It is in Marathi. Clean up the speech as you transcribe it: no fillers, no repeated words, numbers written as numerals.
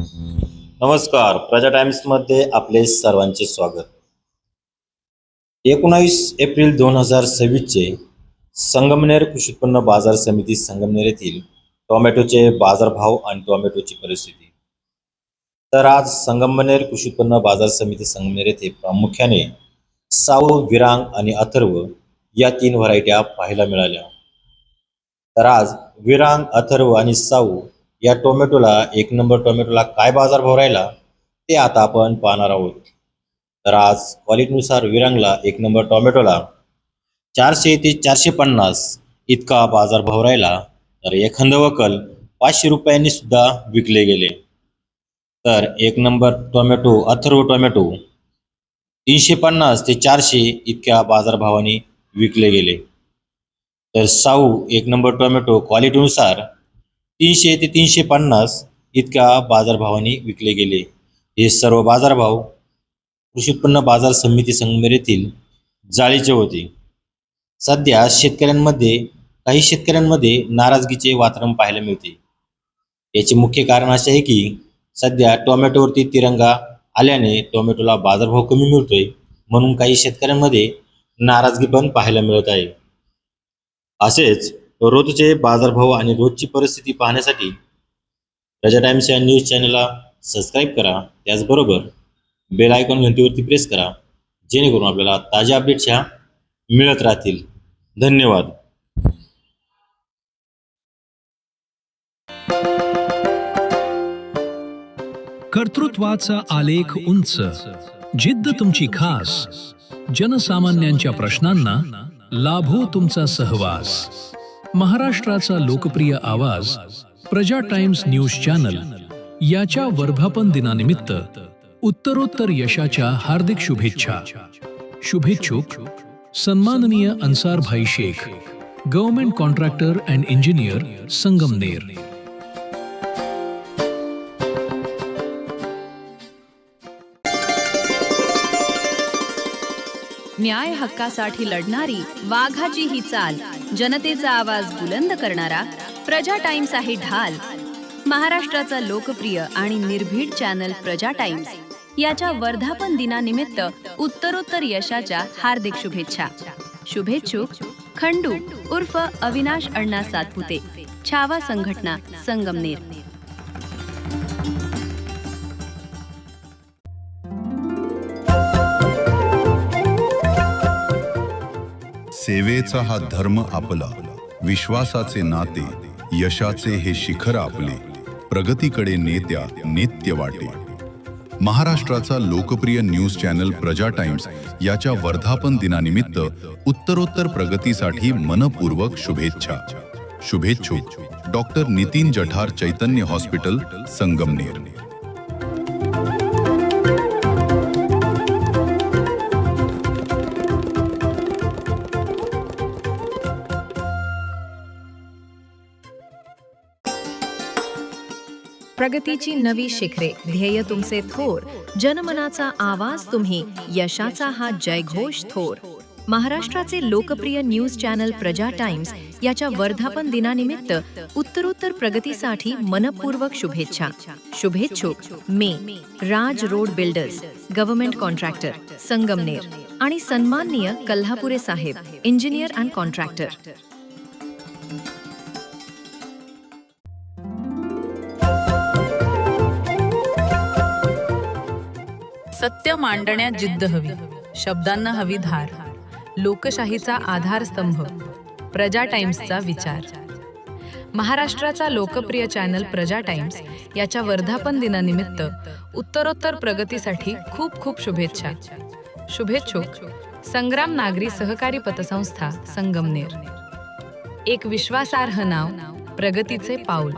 नमस्कार. प्रजा टाइम्समध्ये आपले सर्वांचे स्वागत. 19 एप्रिल 2026चे संगमनेर कृषी उत्पन्न बाजार समिती संगमनेर येथील टोमॅटोचे बाजारभाव आणि टोमॅटोची परिस्थिती. तर आज संगमनेर कृषी उत्पन्न बाजार समिती संगमनेर येथे प्रामुख्याने साऊ, विरांग आणि अथर्व या 3 व्हरायट्या पाहायला मिळाल्या. तर आज विरांग, अथर्व आणि साऊ या टोमॅटोला 1 नंबर टोमॅटोला काय बाजारभाव राहिला ते आता आपण पाहणार आहोत. तर आज क्वालिटीनुसार विरांगला 1 नंबर टोमॅटोला 400 ते 450 इतका बाजारभाव राहिला. तर एखादं वकल 500 रुपयांनी सुद्धा विकले गेले. तर 1 नंबर टोमॅटो अथर्व टोमॅटो 350 ते 400 इतक्या बाजारभावाने विकले गेले. तर साऊ 1 नंबर टोमॅटो क्वालिटीनुसार 300 ते 350 इतक्या बाजारभावाने विकले गेले. हे सर्व बाजारभाव कृषी उत्पन्न बाजार समिती संगमनेर येथील जाळीचे होते. सध्या काही शेतकऱ्यांमध्ये नाराजगीचे वातावरण पाहायला मिळते. याचे मुख्य कारण असे आहे की सध्या टोमॅटोवरती तिरंगा आल्याने टोमॅटोला बाजारभाव कमी मिळतोय, म्हणून काही शेतकऱ्यांमध्ये नाराजगी पण पाहायला मिळत आहे. असेच रोजचे बाजारभाव आणि रोजची परिस्थिती पाहण्यासाठी प्रजा टाइम्स या न्यूज चॅनलला सबस्क्राईब करा. त्याचबरोबर बेल आयकॉन घंटीवरती प्रेस करा, जेणेकरून आपल्याला ताज्या अपडेट्स ह्या मिळत राहतील. धन्यवाद. कर्तृत्वाचा आलेख उंच, जिद्द तुमची खास, जनसामान्यांच्या प्रश्नांना लाभो तुमचा सहवास. महाराष्ट्राचा लोकप्रिय आवाज प्रजा टाइम्स न्यूज चॅनल याच्या वर्धापन दिनानिमित्त उत्तरोत्तर यशाच्या हार्दिक शुभेच्छा. शुभेच्छुक सन्माननीय अन्सार भाई Shaikh, government contractor and engineer, Sangamner. न्याय हक्कासाठी लढणारी वाघाची ही चाल, जनतेचा आवाज बुलंद करणारा प्रजा टाइम्स आहे ढाल. महाराष्ट्राचा लोकप्रिय आणि निर्भीड चॅनल प्रजा टाइम्स याच्या वर्धापन दिनानिमित्त उत्तरोत्तर यशाच्या हार्दिक शुभेच्छा. शुभेच्छुक खंडू उर्फ अविनाश अण्णा सातपुते, छावा संघटना, संगमनेर. सेवेचा हा धर्म आपला, विश्वासाचे नाते, यशाचे हे शिखर आपले, प्रगतीकडे नेत्या नित्य वाटे. महाराष्ट्राचा लोकप्रिय न्यूज चॅनल प्रजा टाइम्स याच्या वर्धापन दिनानिमित्त उत्तरोत्तर प्रगतीसाठी मनपूर्वक शुभेच्छा. शुभेच्छुक डॉक्टर नितीन जठार, चैतन्य हॉस्पिटल, संगमनेर. प्रगतीची नवी शिखरे, ध्येय तुमचे थोर, जनमनाचा आवाज तुम्ही, यशाचा हा जयघोष थोर. महाराष्ट्राचे लोकप्रिय न्यूज चॅनल प्रजा टाइम्स याच्या वर्धापन दिनानिमित्त उत्तरोत्तर प्रगतीसाठी मनपूर्वक शुभेच्छा. शुभेच्छुक मे Raj road builders, government contractor, Sangamner आणि सन्माननीय Kalhapure Saheb, engineer and contractor. सत्य मांडण्यात जिद्द हवी, शब्दांना हवी धार, लोकशाहीचा आधारस्तंभ, प्रजा टाइम्सचा विचार. महाराष्ट्राचा लोकप्रिय चॅनल प्रजा टाइम्स याच्या वर्धापन दिनानिमित्त उत्तरोत्तर प्रगतीसाठी खूप खूप शुभेच्छा. शुभेच्छुक संग्राम नागरी सहकारी पतसंस्था, संगमनेर. एक विश्वासार्ह नाव, प्रगतीचे पाऊल.